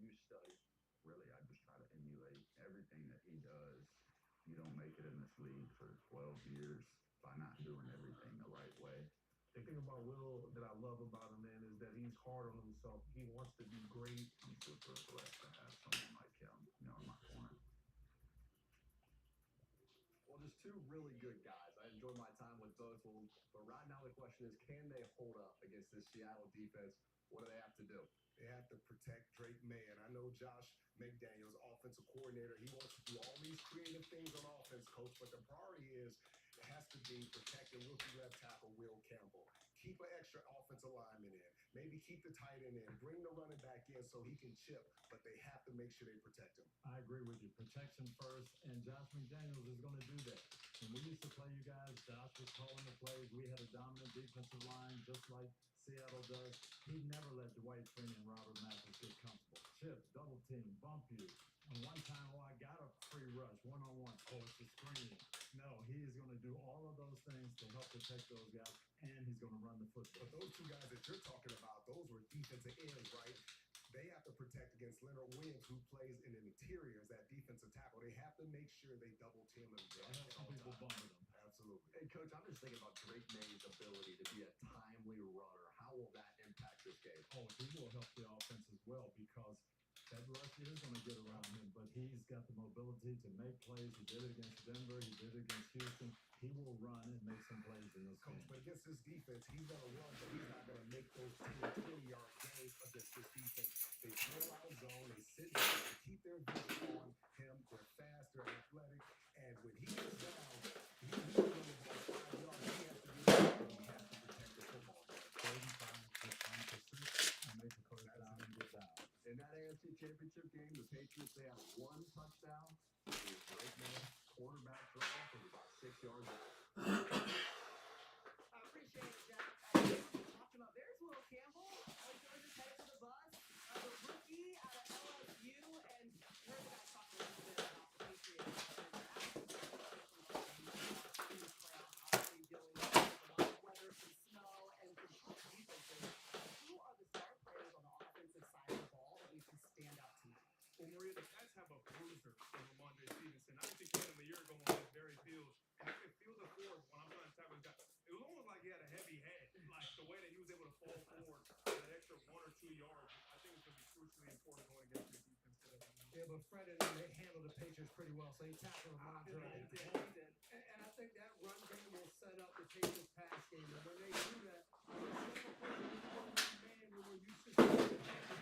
you study? Really, I just try to emulate everything that he does. You don't make it in this league for 12 years by not doing everything the right way. The thing about Will that I love about him, man, is that he's hard on himself. He wants to be great. I'm super blessed to have someone like him, in my corner. Well, just two really good guys. I enjoyed my time with both of them. But right now, the question is, can they hold up against this Seattle defense? What do they have to do? They have to protect Drake May. And I know Josh McDaniels, offensive coordinator, he wants to do all these creative things on offense, coach. But the priority is it has to be protecting rookie left tackle Will Campbell. Keep an extra offensive lineman in. Maybe keep the tight end in. Bring the running back in so he can chip. But they have to make sure they protect him. I agree with you. Protection first, and Josh McDaniels is going to do that. When we used to play you guys, Josh was calling the plays. We had a dominant defensive line, just like Seattle does. He never let Dwight Freeney and Robert Mathis get comfortable. Chip, double team, bump you. And one time, I got a free rush, one-on-one, it's a screen. No, he is going to do all of those things to help protect those guys, and he's going to run the football. But those two guys that you're talking about, those were defensive ends, right? They have to protect against Leonard Williams, who plays in the interior as that defensive tackle. They have to make sure they double team him. I have some people bumping him. Absolutely. Hey, Coach, I'm just thinking about Drake May's ability to be a timely runner. How will that impact this game? Oh, he will help the offense as well because that rush is going to get around him, but he's got the mobility to make plays. He did it against Denver. He did it against Houston. He will run and make some plays in this Coach, game. but against this defense, he's going to run, but he's not going to make those 10, 20-yard gains against this defense. They throw out of zone. They sit down. They keep their vision on him. They're fast. They're athletic. And when he gets down, he's going to go 5 yards. He has to be there. He has to protect the football. 35 to 6 and make the first down and get down. In that AFC Championship game, the Patriots, they had one touchdown. It was Drake May, quarterback draw from about 6 yards out. I appreciate it, Jack. Talking about, there's Will Campbell. Georgia's headed to the bus. The rookie out of LSU. And you heard the guys talk a little bit about the Patriots. In the playoffs, obviously dealing with a lot of weather, some snow, and some tough defenses. Who are the star players on the offensive side of the ball that you can stand out tonight? Well, Maria, the Pats have a bruiser in Ramondre Stevenson. I used to get him a year ago on this very field. And I could feel the force when I'm trying to tackle this guy. It was almost like he had a heavy head. Like the way that he was able to fall forward that extra 1 or 2 yards. I think it's going to be crucially important going against the defense today. Yeah, but Fred and them, they handled the Patriots pretty well, so he tackled Ramondre. And I think that run game will set up the Patriots pass game. And when they do that, man, when we're used to seeing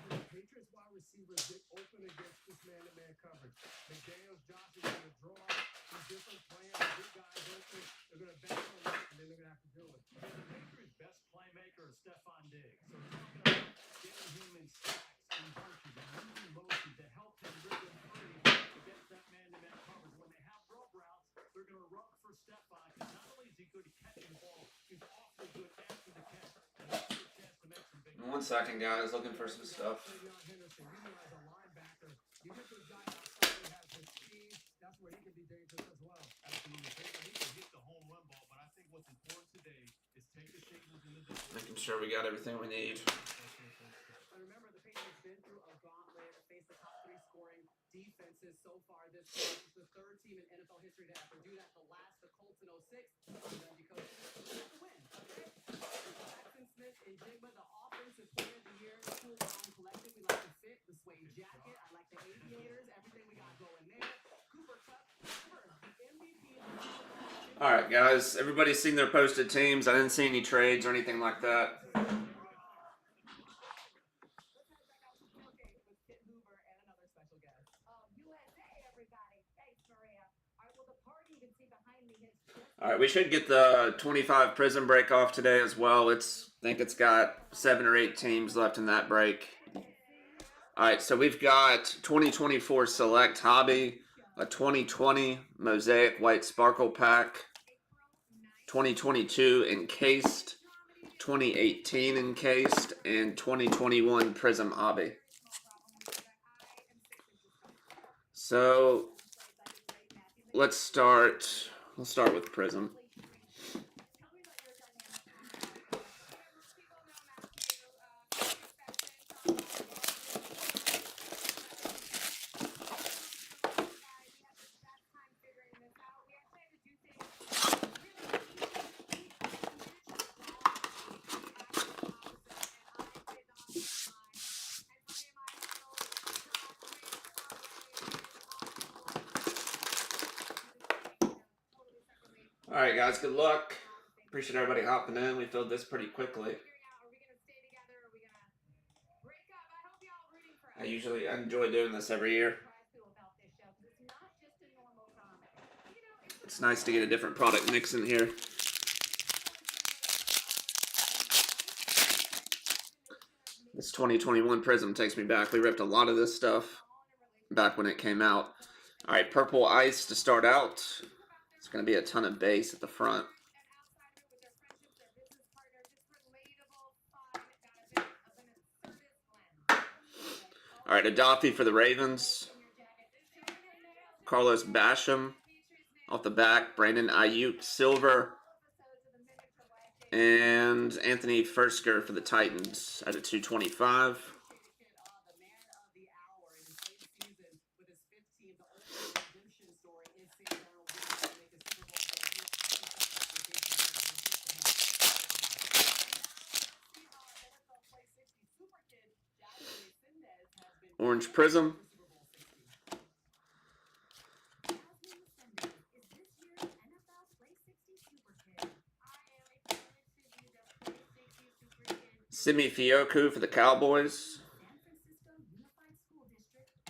the Patriots wide receivers get open against this man-to-man coverage. McDaniels, Josh is going to draw some different plans, get guys open. They're going to back them up, and then they're going to have to do it. The Patriots' best playmaker is Stephon Diggs. So we're talking about getting him in stacks and bunches and moving motion to help him rhythm free against that man-to-man coverage. When they have rub routes, they're going to rub for Stephon because not only is he good at catching the ball, he's awfully good after the catch. And that's your chance to make some big 1 second, guys. Looking for some stuff. Henderson, you know, as a linebacker, you get this guy outside who has his speed. That's where he can be dangerous as well. Absolutely. He can hit the home run ball, but I think what's important today is take the signals in the double. Making sure we got everything we need. And remember, the Patriots been through a gauntlet, faced the top 3 scoring defenses so far this year. It's the 3rd team in NFL history to ever do that. The last, the Colts in 06. Because we have to win, okay? Jackson Smith and Jigba, the offensive player of the year. Cool Down Collective, we like the fit, the suede jacket. I like the aviators, everything we got going there. Cooper Kupp, remember, the MVP of the All right, guys. Everybody's seen their posted teams. I didn't see any trades or anything like that. All right, we should get the 25 Prism break off today as well. I think it's got 7 or 8 teams left in that break. All right, so we've got 2024 Select Hobby, a 2020 Mosaic White Sparkle Pack, 2022 Encased, 2018 Encased, and 2021 Prism Hobby. So let's start. We'll start with Prism. All right, guys. Good luck. Appreciate everybody hopping in. We filled this pretty quickly. I enjoy doing this every year. It's nice to get a different product mix in here. This 2021 Prism takes me back. We ripped a lot of this stuff back when it came out. All right, Purple Ice to start out. It's going to be a ton of base at the front. All right, Adafi for the Ravens. Carlos Basham off the back. Brandon Ayuk Silver. And Anthony Fursker for the Titans at a 225. Orange Prism. Simi Fioku for the Cowboys.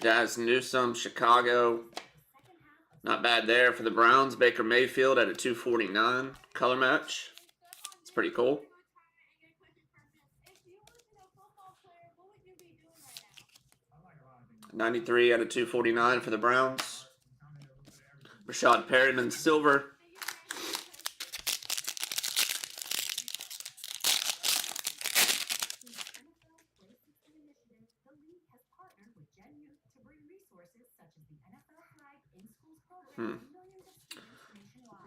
Daz Newsome, Chicago. Not bad there for the Browns. Baker Mayfield at a 249 color match. It's pretty cool. $93 out of 249 for the Browns. Rashad Perryman, silver.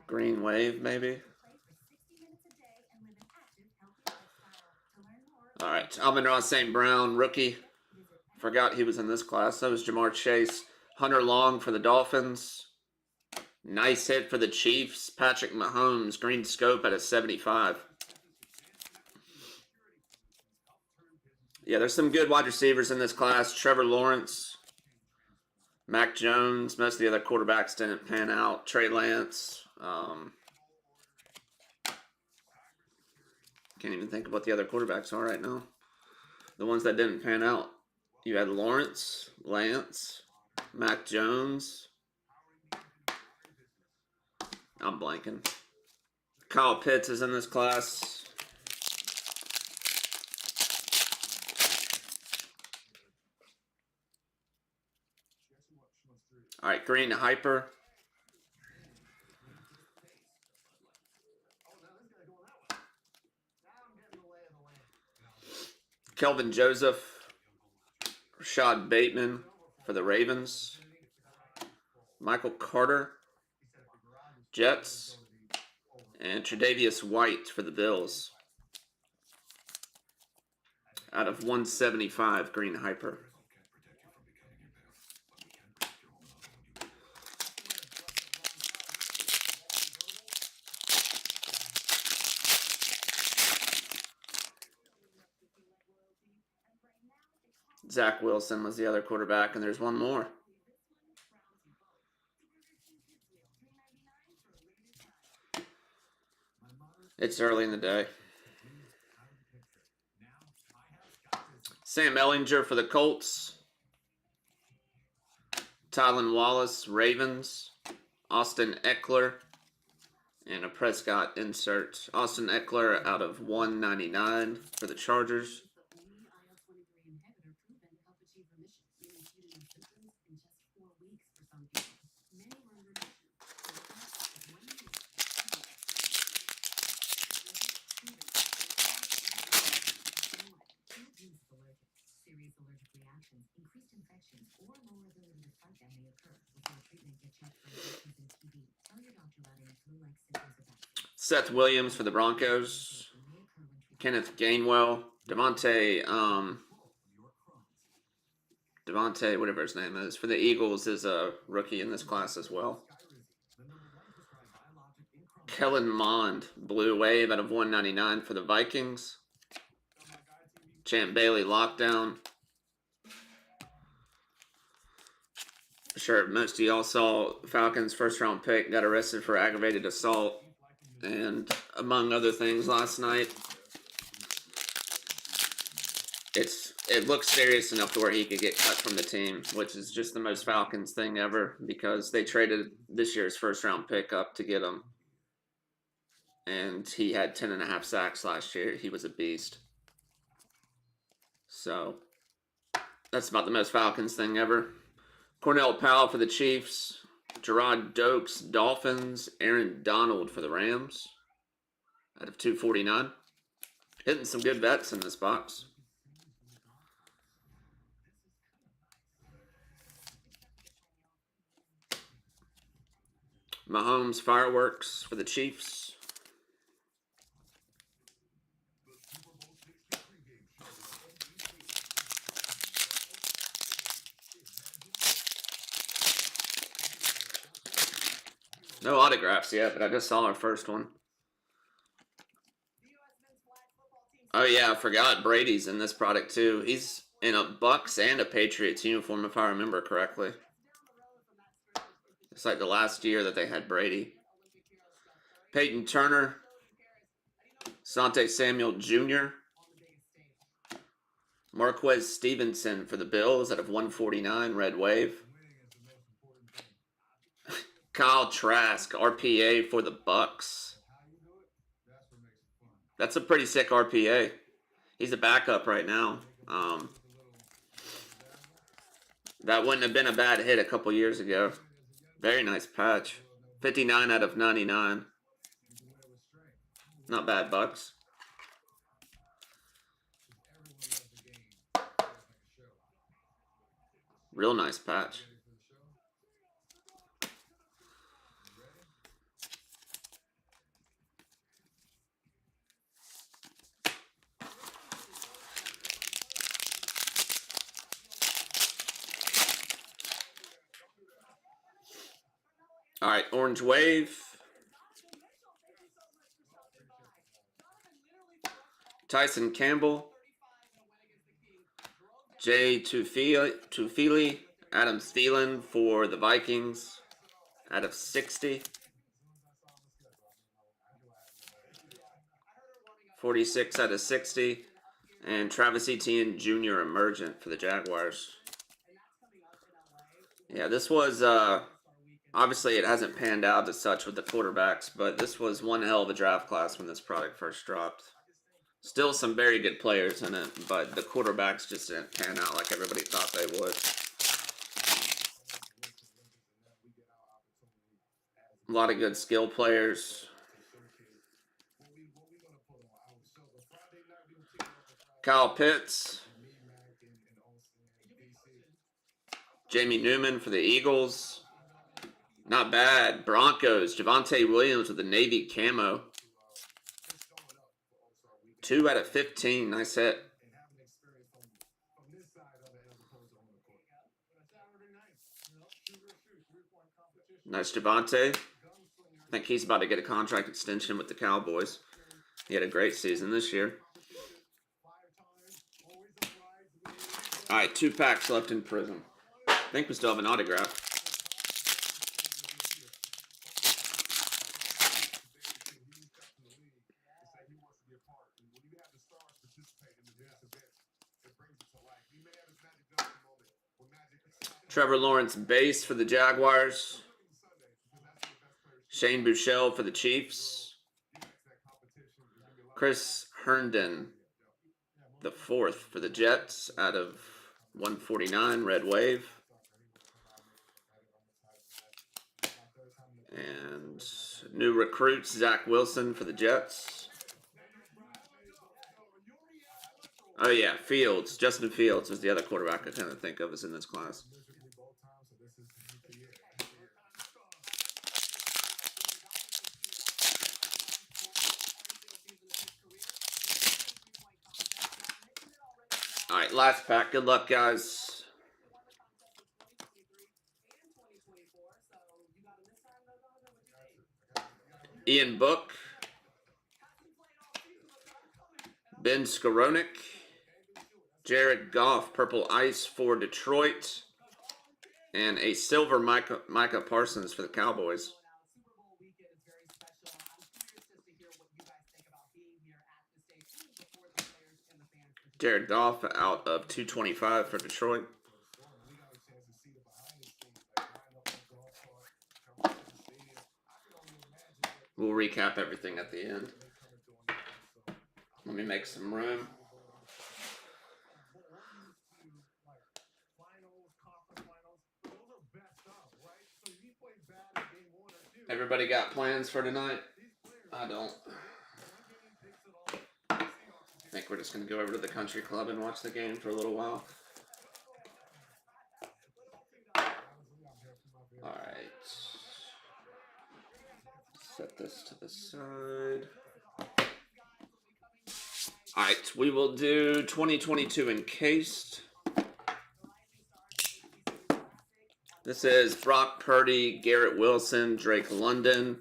Green Wave, maybe. All right, Amon-Ra St. Brown, rookie. Forgot he was in this class. That was Jamar Chase. Hunter Long for the Dolphins. Nice hit for the Chiefs. Patrick Mahomes, green scope at a 75. Yeah, there's some good wide receivers in this class. Trevor Lawrence, Mac Jones. Most of the other quarterbacks didn't pan out. Trey Lance. Can't even think of what the other quarterbacks are right now. The ones that didn't pan out. You had Lawrence, Lance, Mac Jones. I'm blanking. Kyle Pitts is in this class. All right, Green Hyper. Kelvin Joseph. Rashad Bateman for the Ravens. Michael Carter, Jets. And Tre'Davious White for the Bills. Out of 175, Green Hyper. Zach Wilson was the other quarterback, and there's one more. It's early in the day. Sam Ehlinger for the Colts. Tylan Wallace, Ravens. Austin Eckler. And a Prescott insert. Austin Eckler out of 199 for the Chargers. Seth Williams for the Broncos. Kenneth Gainwell. Devontae, whatever his name is, for the Eagles is a rookie in this class as well. Kellen Mond, Blue Wave out of 199 for the Vikings. Champ Bailey, Lockdown. Sure, most of y'all saw Falcons' first-round pick got arrested for aggravated assault and among other things last night. It looks serious enough to where he could get cut from the team, which is just the most Falcons thing ever because they traded this year's first round pick up to get him. And he had 10.5 sacks last year. He was a beast. So that's about the most Falcons thing ever. Cornell Powell for the Chiefs. Gerard Dokes, Dolphins. Aaron Donald for the Rams. Out of 249. Hitting some good vets in this box. Mahomes Fireworks for the Chiefs. No autographs yet, but I just saw our first one. Oh yeah, I forgot Brady's in this product too. He's in a Bucks and a Patriots uniform if I remember correctly. It's like the last year that they had Brady. Peyton Turner. Sante Samuel Jr. Marquez Stevenson for the Bills out of 149, Red Wave. Kyle Trask, RPA for the Bucks. That's a pretty sick RPA. He's a backup right now. That wouldn't have been a bad hit a couple years ago. Very nice patch. 59 out of 99. Not bad, Bucks. Real nice patch. All right, Orange Wave. Tyson Campbell. Jay Tufili. Adam Thielen for the Vikings out of 60. 46 out of 60. And Travis Etienne Jr. Emergent for the Jaguars. Yeah, this was... obviously, it hasn't panned out as such with the quarterbacks, but this was one hell of a draft class when this product first dropped. Still some very good players in it, but the quarterbacks just didn't pan out like everybody thought they would. A lot of good skill players. Kyle Pitts. Jamie Newman for the Eagles. Not bad. Broncos. Javonte Williams with the Navy camo. 2 out of 15. Nice hit. Nice Javonte. I think he's about to get a contract extension with the Cowboys. He had a great season this year. All right, 2 packs left in Prism. I think we still have an autograph. Trevor Lawrence base for the Jaguars. Shane Buechele for the Chiefs. Chris Herndon, the 4th for the Jets out of 149, Red Wave. And new recruits, Zach Wilson for the Jets. Oh yeah, Fields. Justin Fields is the other quarterback I kind of think of as in this class. All right, last pack. Good luck, guys. Ian Book. Ben Skowronek. Jared Goff, Purple Ice for Detroit. And a silver Micah Parsons for the Cowboys. Jared Goff out of 225 for Detroit. We got a chance to see the behind the scenes, like line up the golf cart, come to the stadium. I can only imagine what We'll recap everything at the end. they coming during the game. So Let me make some room. But we're used to like finals, conference finals. Those are best of, right? So if you play bad in game 1 or 2, Everybody got plans for tonight? these players I don't. one game takes it all. The Seahawks I think we're just going to go over to the country club and watch the game for a little while. Alright. Set this to the side. Alright, we will do 2022 encased. This is Brock Purdy, Garrett Wilson, Drake London.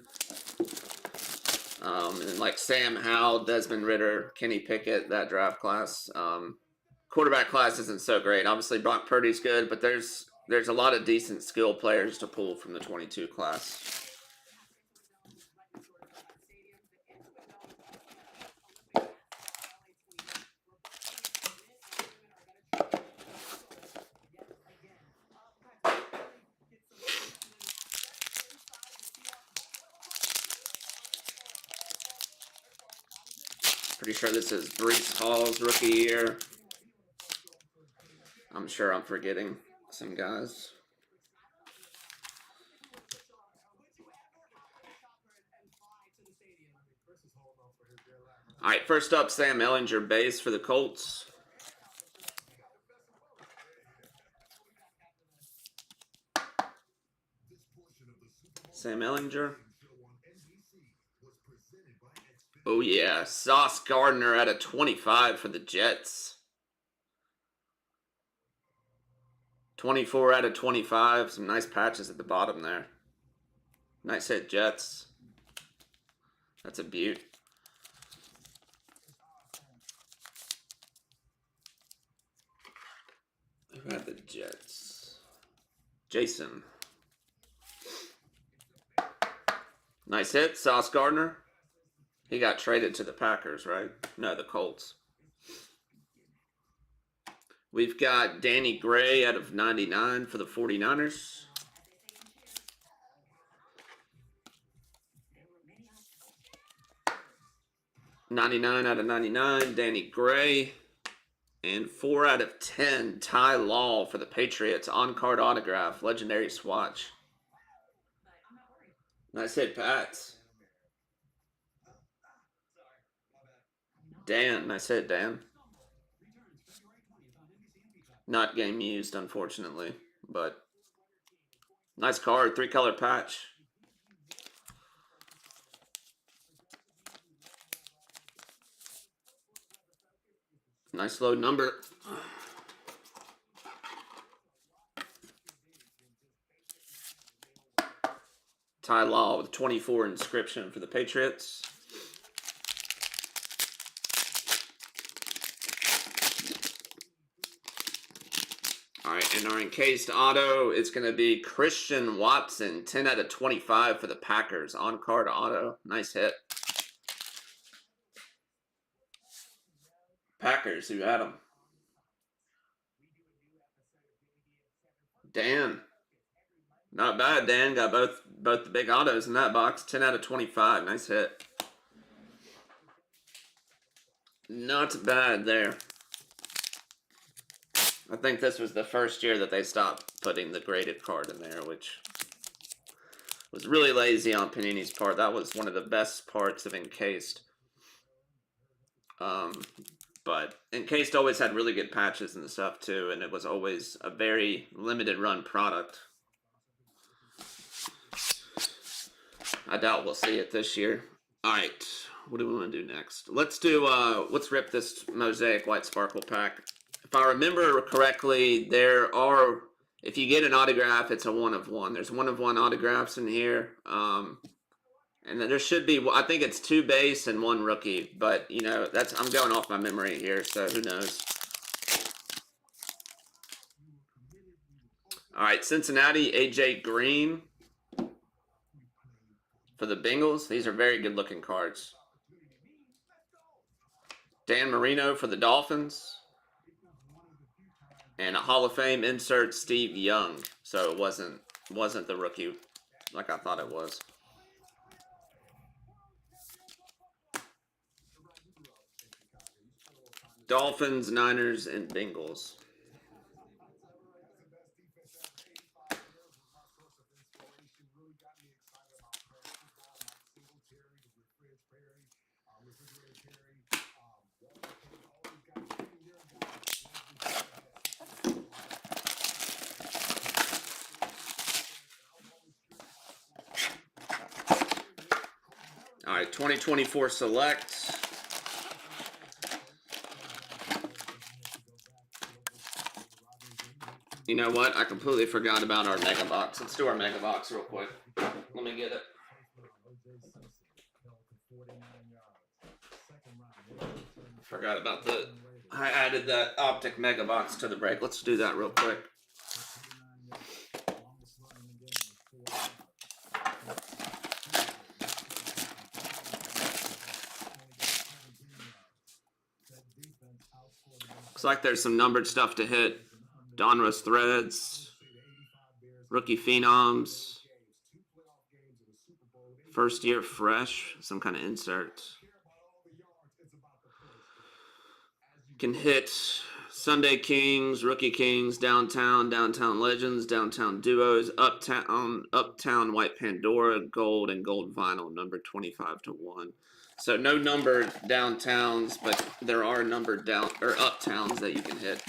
And like Sam Howell, Desmond Ritter, Kenny Pickett, that draft class. Quarterback class isn't so great. Obviously, Brock Purdy's good, but there's a lot of decent skill players to pull from the 22 class. Pretty sure this is Breece Hall's rookie year. I'm sure I'm forgetting some guys. All right, first up, Sam Ehlinger base for the Colts. Sam Ehlinger. Oh yeah, Sauce Gardner at a 25 for the Jets. 24 out of 25. Some nice patches at the bottom there. Nice hit, Jets. That's a beaut. Who had the Jets? Jason. Nice hit, Sauce Gardner. He got traded to the Packers, right? No, the Colts. We've got Danny Gray out of 99 for the 49ers. $99 out of 99, Danny Gray. And 4 out of 10, Ty Law for the Patriots. On-card autograph, legendary swatch. Nice hit, Pats. Dan, nice hit, Dan. Not game used, unfortunately, but nice card, 3-color patch. Nice low number. Ty Law with 24 inscription for the Patriots. All right, and our encased auto is going to be Christian Watson, 10 out of 25 for the Packers. On-card auto. Nice hit. Packers, who had them? Dan. Not bad, Dan. Got both the big autos in that box. 10 out of 25. Nice hit. Not bad there. I think this was the first year that they stopped putting the graded card in there, which was really lazy on Panini's part. That was one of the best parts of Encased. But Encased always had really good patches and stuff too, and it was always a very limited run product. I doubt we'll see it this year. All right, what do we want to do next? Let's rip this Mosaic White Sparkle pack. If I remember correctly, if you get an autograph, it's a 1 of 1. There's 1 of 1 autographs in here. And then there should be, I think it's 2 base and 1 rookie, but you know, I'm going off my memory here, so who knows. All right, Cincinnati, AJ Green for the Bengals. These are very good looking cards. Dan Marino for the Dolphins. And a Hall of Fame insert Steve Young. So it wasn't the rookie like I thought it was. Dolphins, Niners, and Bengals. All right, 2024 select. You know what? I completely forgot about our mega box. Let's do our mega box real quick. Let me get it. Forgot about I added that optic mega box to the break. Let's do that real quick. Looks like there's some numbered stuff to hit. Donruss Threads, Rookie Phenoms, First Year Fresh, some kind of insert. Can hit Sunday Kings, Rookie Kings, Downtown Legends, Downtown Duos, Uptown White Pandora, Gold, and Gold Vinyl, numbered 25/1. So no numbered downtowns, but there are numbered uptowns that you can hit.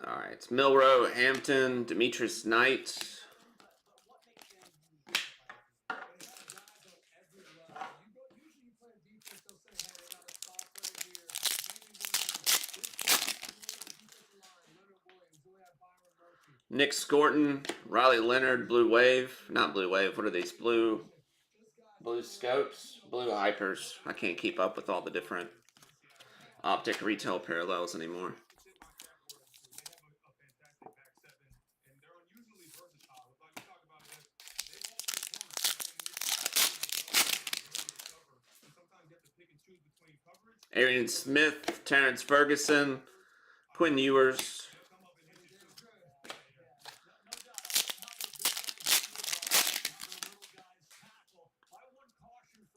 All right, it's Milroe, Hampton, Demetrius Knight. Nick Scorton, Riley Leonard, Blue Wave. Not Blue Wave, what are these? Blue Scopes? Blue Hypers. I can't keep up with all the different optic retail parallels anymore. Arian Smith, Terrence Ferguson, Quinn Ewers.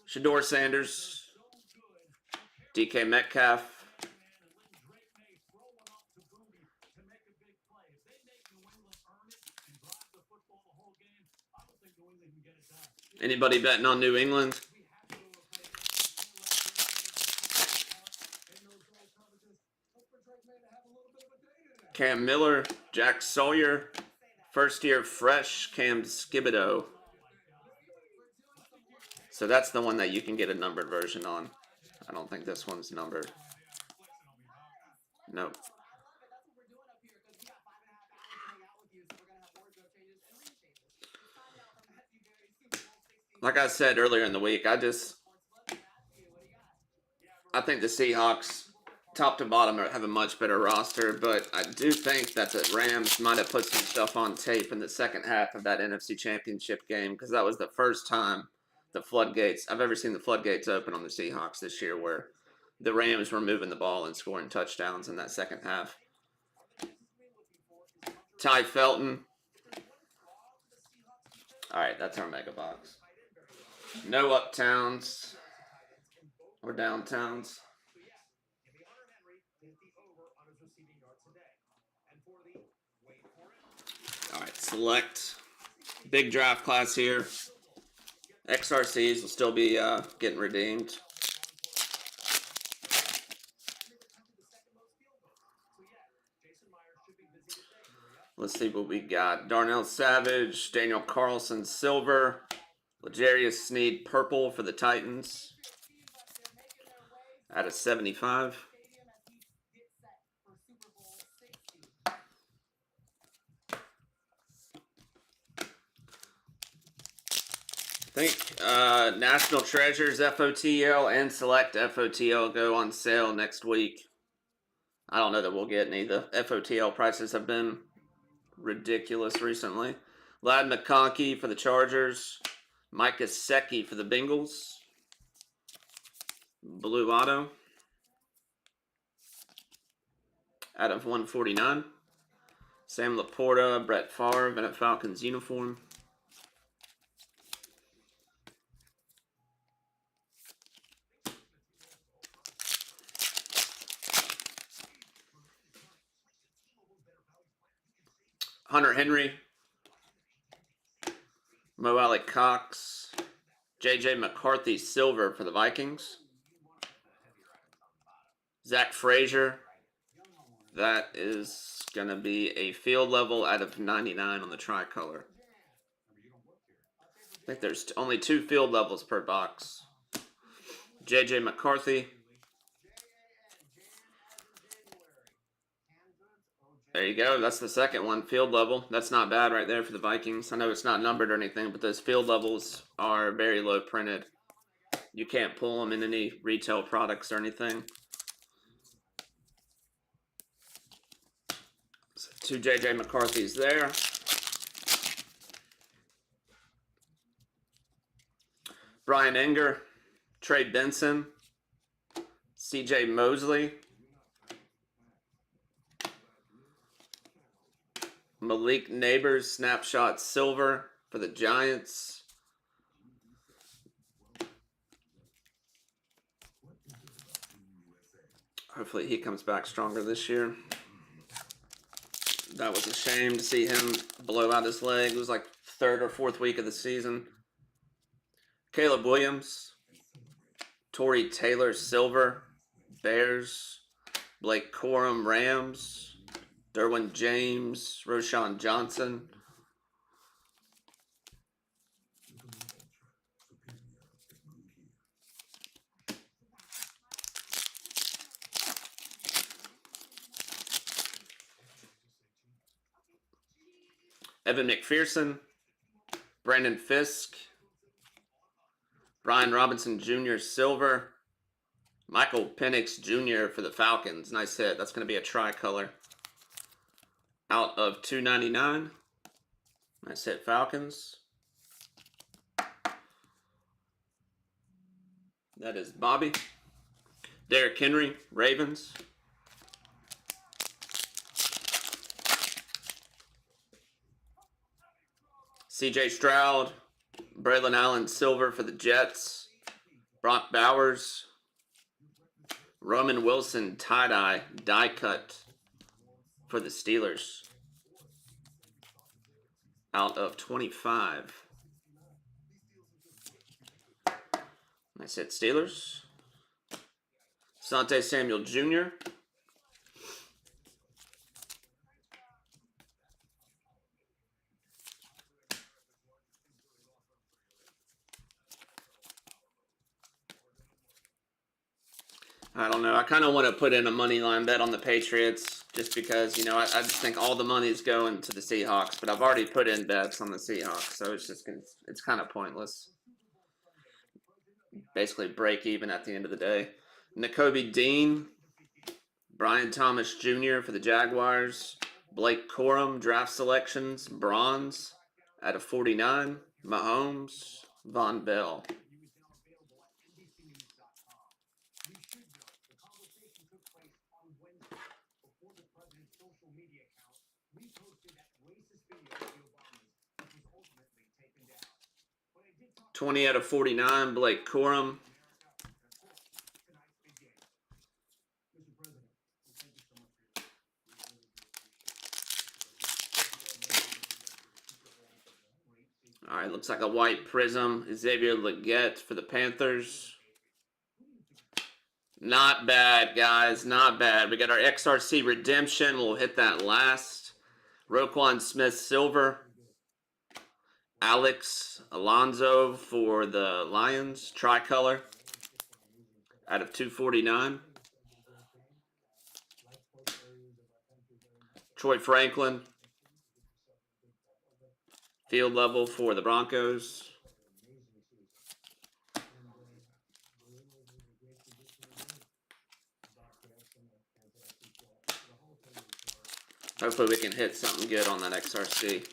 Shador Sanders, DK Metcalf. Anybody betting on New England? Cam Miller, Jack Sawyer, First Year Fresh, Cam Skibido. So that's the one that you can get a numbered version on. I don't think this one's numbered. Nope. Like I said earlier in the week, I think the Seahawks, top to bottom, have a much better roster, but I do think that the Rams might have put some stuff on tape in the second half of that NFC Championship game, because that was the first time I've ever seen the floodgates open on the Seahawks this year, where the Rams were moving the ball and scoring touchdowns in that second half. Ty Felton. All right, that's our mega box. No uptowns or downtowns. All right, select. Big draft class here. XRCs will still be getting redeemed. Let's see what we got. Darnell Savage, Daniel Carlson, silver. L'Jarius Sneed, purple for the Titans. Out of 75. I think National Treasures FOTL and Select FOTL go on sale next week. I don't know that we'll get any. The FOTL prices have been ridiculous recently. Lad McConkey for the Chargers. Mike Gesicki for the Bengals. Blue auto. Out of 149. Sam Laporta, Brett Favre in a Falcons uniform. Hunter Henry. Mo Alley Cox. J.J. McCarthy silver for the Vikings. Zach Frazier. That is going to be a field level out of 99 on the tricolor. I think there's only 2 field levels per box. J.J. McCarthy. There you go. That's the second one, field level. That's not bad right there for the Vikings. I know it's not numbered or anything, but those field levels are very low printed. You can't pull them in any retail products or anything. So 2 J.J. McCarthy's there. Brian Enger, Trey Benson, C.J. Mosley, Malik Neighbors, snapshot silver for the Giants. Hopefully he comes back stronger this year. That was a shame to see him blow out his leg. It was like 3rd or 4th week of the season. Caleb Williams, Torrey Taylor silver, Bears, Blake Corum, Rams, Derwin James, Roshan Johnson. Evan McPherson, Brandon Fisk, Brian Robinson Jr. silver, Michael Penix Jr. for the Falcons. Nice hit. That's going to be a tricolor. Out of 299. Nice hit, Falcons. That is Bobby. Derrick Henry, Ravens. C.J. Stroud, Braylon Allen silver for the Jets. Brock Bowers. Roman Wilson tie-dye, die cut for the Steelers. Out of 25. Nice hit, Steelers. Asante Samuel Jr. I don't know. I kind of want to put in a money line bet on the Patriots just because, you know, I just think all the money is going to the Seahawks, but I've already put in bets on the Seahawks, so it's kind of pointless. Basically break even at the end of the day. Nakobe Dean, Brian Thomas Jr. for the Jaguars, Blake Corum draft selections, bronze out of 49, Mahomes, Von Bell. social media account reposted that racist video of the Obamas, which was ultimately taken down. But I did talk 20 out of 49, Blake Corum. tonight's big game. Mr. President, thank you so much for your All right, looks like a white prism. Xavier Legette for the Panthers. Not bad, guys. Not bad. We got our XRC redemption. We'll hit that last. Roquan Smith silver. Alex Alonso for the Lions. Tricolor. Out of 249. Troy Franklin. Field level for the Broncos. Hopefully we can hit something good on that XRC.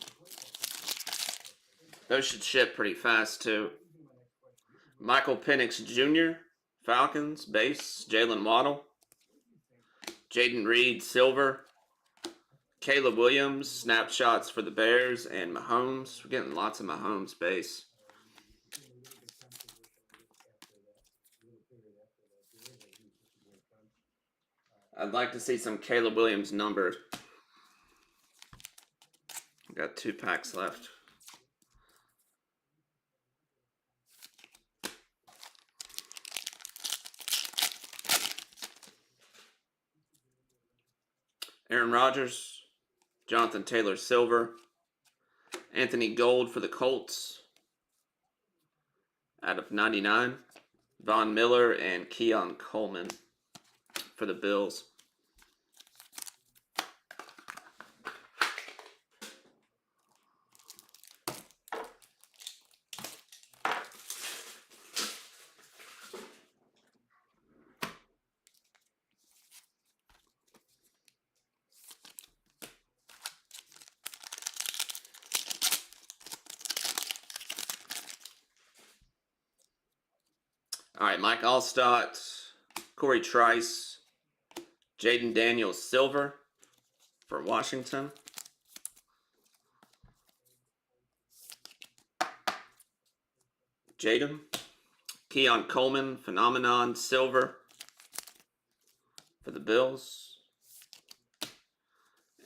Those should ship pretty fast too. Michael Penix Jr., Falcons, base. Jalen Waddle. Jaden Reed, silver. Caleb Williams, snapshots for the Bears, and Mahomes. We're getting lots of Mahomes base. I'd like to see some Caleb Williams numbers. Got 2 packs left. Aaron Rodgers, Jonathan Taylor silver, Anthony Gold for the Colts out of 99, Von Miller and Keon Coleman for the Bills. All right, Mike Allstott, Corey Trice, Jaden Daniels silver for Washington. Jaden, Keon Coleman, phenomenon silver for the Bills.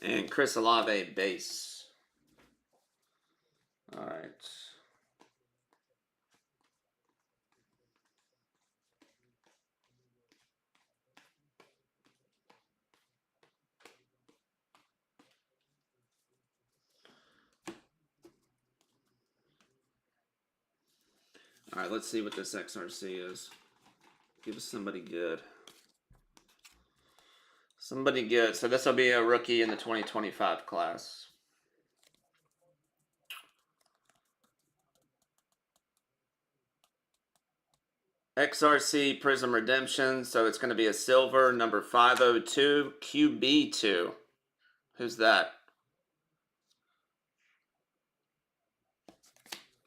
And Chris Olave base. All right. All right, let's see what this XRC is. Give us somebody good. Somebody good. So this will be a rookie in the 2025 class. XRC Prism Redemption. So it's going to be a silver, number 502, QB2. Who's that?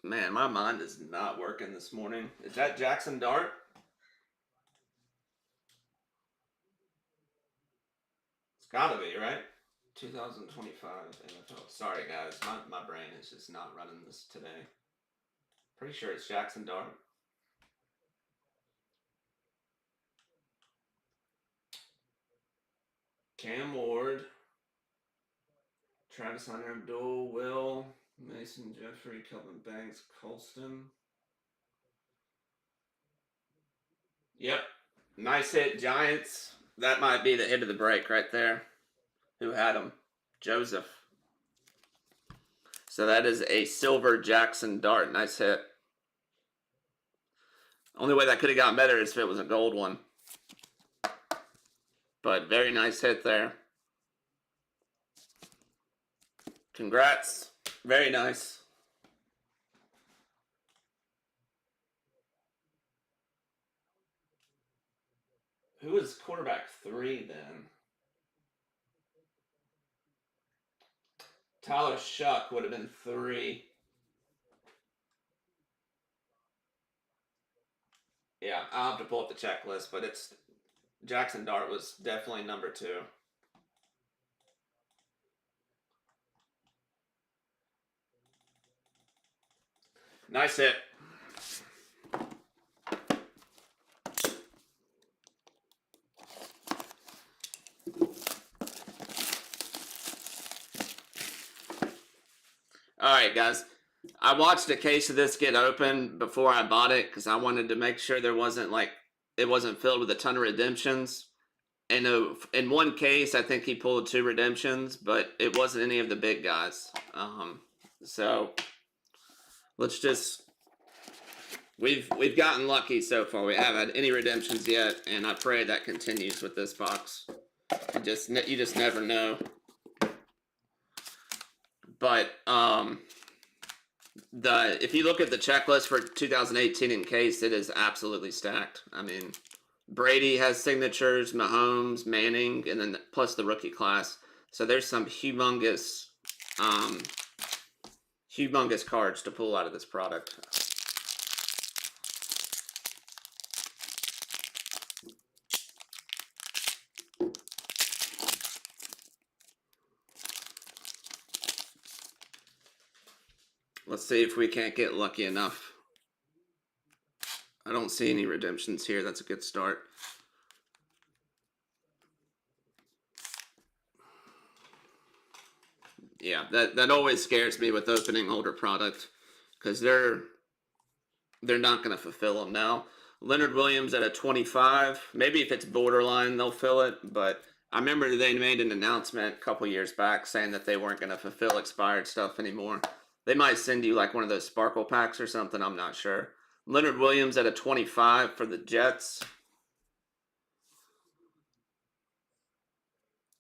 Man, my mind is not working this morning. Is that Jackson Dart? It's gotta be, right? 2025 NFL. Sorry, guys. My brain is just not running this today. Pretty sure it's Jackson Dart. Cam Ward. Travis Hunter, Abdul, Will. Mason Jeffrey, Kelvin Banks, Colston. Yep. Nice hit, Giants. That might be the hit of the break right there. Who had him? Joseph. So that is a silver Jackson Dart. Nice hit. Only way that could have gotten better is if it was a gold one. But very nice hit there. Congrats. Very nice. Who is quarterback 3 then? Tyler Shuck would have been 3. Yeah, I'll have to pull up the checklist, but it's Jackson Dart was definitely number 2. Nice hit. All right, guys. I watched a case of this get open before I bought it because I wanted to make sure there wasn't it wasn't filled with a ton of redemptions. And in one case, I think he pulled 2 redemptions, but it wasn't any of the big guys. So let's just we've gotten lucky so far. We haven't had any redemptions yet, and I pray that continues with this box. You just never know. But if you look at the checklist for 2018 in case, it is absolutely stacked. I mean, Brady has signatures, Mahomes, Manning, and then plus the rookie class. So there's some humongous cards to pull out of this product. Let's see if we can't get lucky enough. I don't see any redemptions here. That's a good start. Yeah, that always scares me with opening older product because they're not going to fulfill them now. Leonard Williams at a 25. Maybe if it's borderline, they'll fill it. But I remember they made an announcement a couple years back saying that they weren't going to fulfill expired stuff anymore. They might send you like one of those sparkle packs or something. I'm not sure. Leonard Williams at a 25 for the Jets.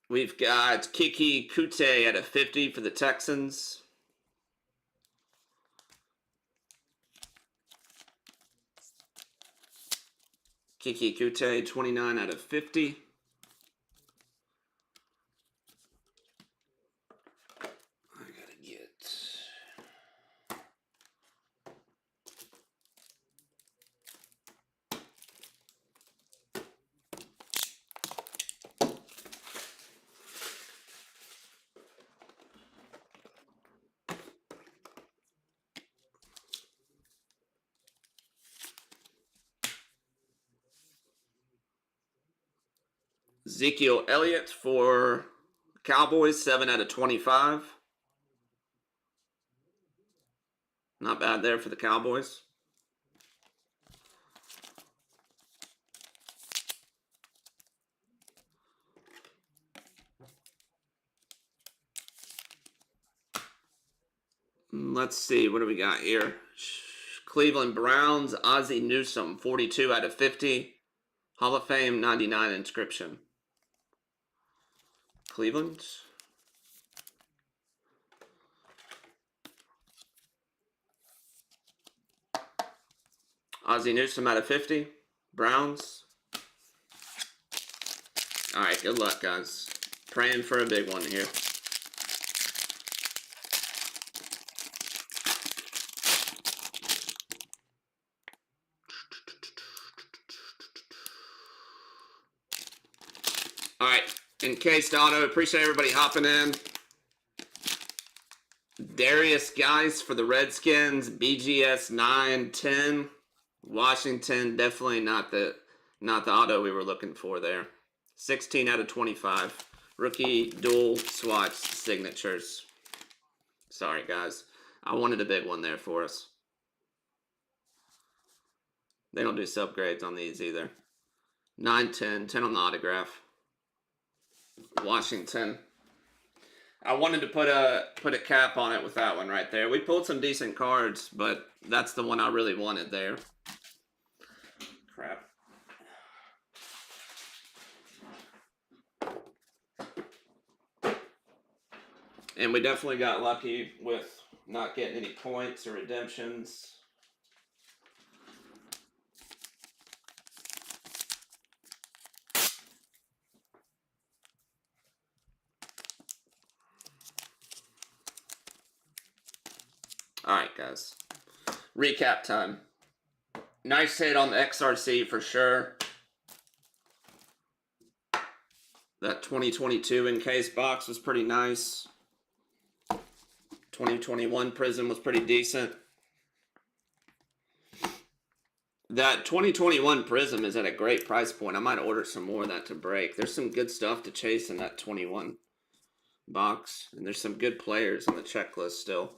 We've got Kiki Kute at a 50 for the Texans. Kiki Kute, 29 out of 50. I gotta get... Ezekiel Elliott for Cowboys, 7 out of 25. Not bad there for the Cowboys. Let's see, what do we got here? Cleveland Browns, Ozzie Newsome, 42 out of 50. Hall of Fame 99 inscription. Cleveland. Ozzie Newsome out of 50. Browns. All right, good luck, guys. Praying for a big one here. All right, Encased Auto. Appreciate everybody hopping in. Darius Geis for the Redskins. BGS 9-10. Washington, definitely not the auto we were looking for there. 16 out of 25. Rookie dual swatch signatures. Sorry, guys. I wanted a big one there for us. They don't do subgrades on these either. 9-10. 10 on the autograph. Washington. I wanted to put a cap on it with that one right there. We pulled some decent cards, but that's the one I really wanted there. Crap. And we definitely got lucky with not getting any points or redemptions. All right, guys. Recap time. Nice hit on the XRC for sure. That 2022 encased box was pretty nice. 2021 Prism was pretty decent. That 2021 Prism is at a great price point. I might order some more of that to break. There's some good stuff to chase in that 21 box. And there's some good players on the checklist still.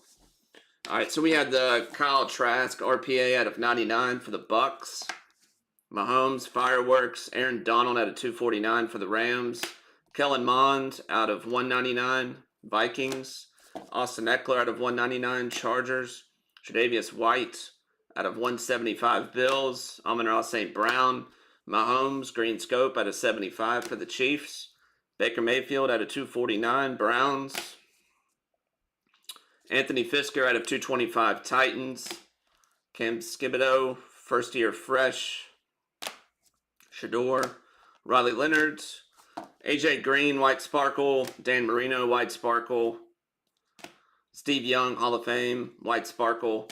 All right, so we had the Kyle Trask RPA out of 99 for the Bucks. Mahomes, Fireworks, Aaron Donald out of 249 for the Rams. Kellen Mond out of 199, Vikings. Austin Eckler out of 199, Chargers. Tre'Davious White out of 175, Bills. Amon-Ra St. Brown. Mahomes, Green Scope out of 75 for the Chiefs. Baker Mayfield out of 249, Browns. Anthony Fisker out of 225, Titans. Cam Skibido, first year fresh. Shador. Riley Leonard. AJ Green, White Sparkle. Dan Marino, White Sparkle. Steve Young, Hall of Fame, White Sparkle.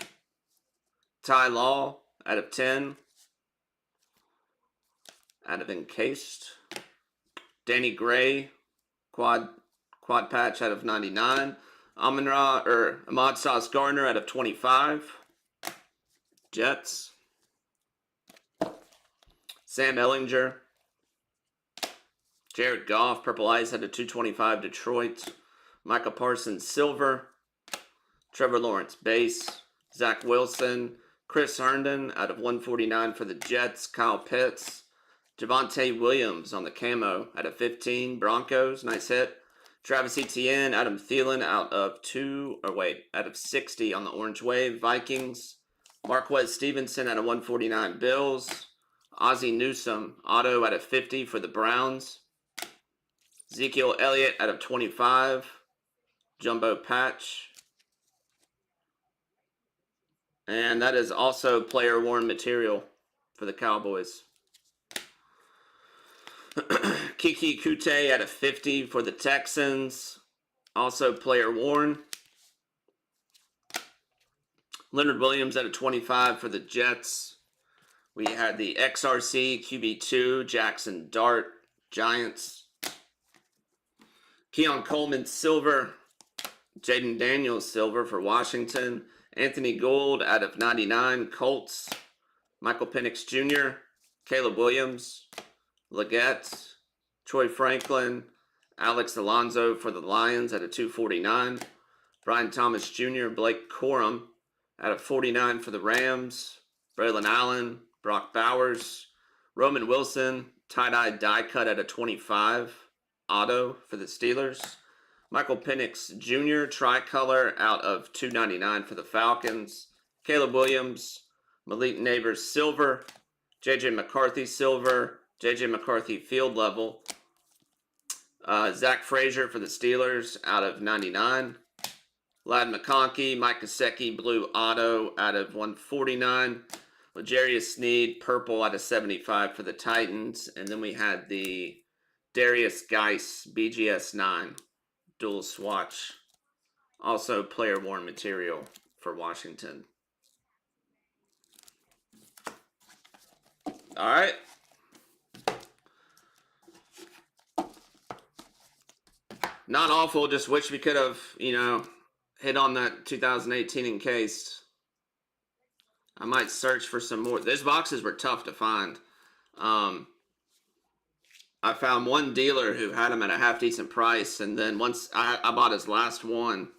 Ty Law, out of 10. Out of Encased. Danny Gray, quad patch out of 99. Ahmad Sauce Gardner out of 25. Jets. Sam Ellinger. Jared Goff, Purple Ice out of 225. Detroit. Micah Parsons, Silver. Trevor Lawrence, Base. Zach Wilson. Chris Herndon out of 149 for the Jets. Kyle Pitts. Javonte Williams on the camo out of 15. Broncos, nice hit. Travis Etienne, Adam Thielen out of 60 on the Orange Wave. Vikings. Marquez Stevenson out of 149 Bills. Ozzie Newsome, auto out of 50 for the Browns. Ezekiel Elliott out of 25. Jumbo patch. And that is also player worn material for the Cowboys. Kiki Kute out of 50 for the Texans. Also player worn. Leonard Williams out of 25 for the Jets. We had the XRC QB2 Jackson Dart Giants. Keon Coleman Silver. Jaden Daniels Silver for Washington. Anthony Gould out of 99 Colts. Michael Penix Jr. Caleb Williams. Leggett. Troy Franklin. Alex Alonso for the Lions out of 249. Brian Thomas Jr. Blake Corum out of 49 for the Rams. Braylon Allen. Brock Bowers. Roman Wilson. Tie-dye die cut out of 25. Auto for the Steelers. Michael Penix Jr. Tricolor out of 299 for the Falcons. Caleb Williams. Malik Neighbors Silver. J.J. McCarthy Silver. J.J. McCarthy Field Level. Zach Frazier for the Steelers out of 99. Lad McConkey, Mike Gesicki, Blue Auto out of 149. L'Jarius Sneed, Purple out of 75 for the Titans. And then we had the Darius Geis, BGS 9, dual swatch. Also player worn material for Washington. All right. Not awful, just wish we could have, hit on that 2018 Encased. I might search for some more. Those boxes were tough to find. I found one dealer who had them at a half-decent price, and then once I bought his last one,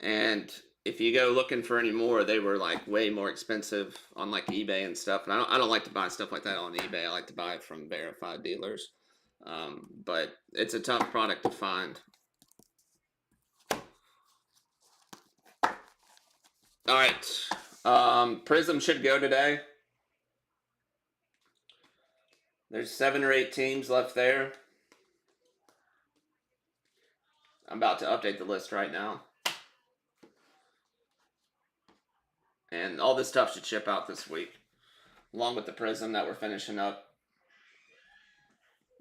and if you go looking for any more, they were like way more expensive on like eBay and stuff. And I don't like to buy stuff like that on eBay. I like to buy it from verified dealers. But it's a tough product to find. All right. Prism should go today. There's 7 or 8 teams left there. I'm about to update the list right now. And all this stuff should ship out this week, along with the Prism that we're finishing up.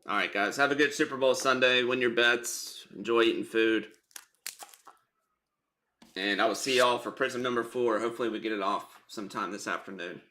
All right, guys. Have a good Super Bowl Sunday. Win your bets. Enjoy eating food. And I will see y'all for Prism number 4. Hopefully we get it off sometime this afternoon.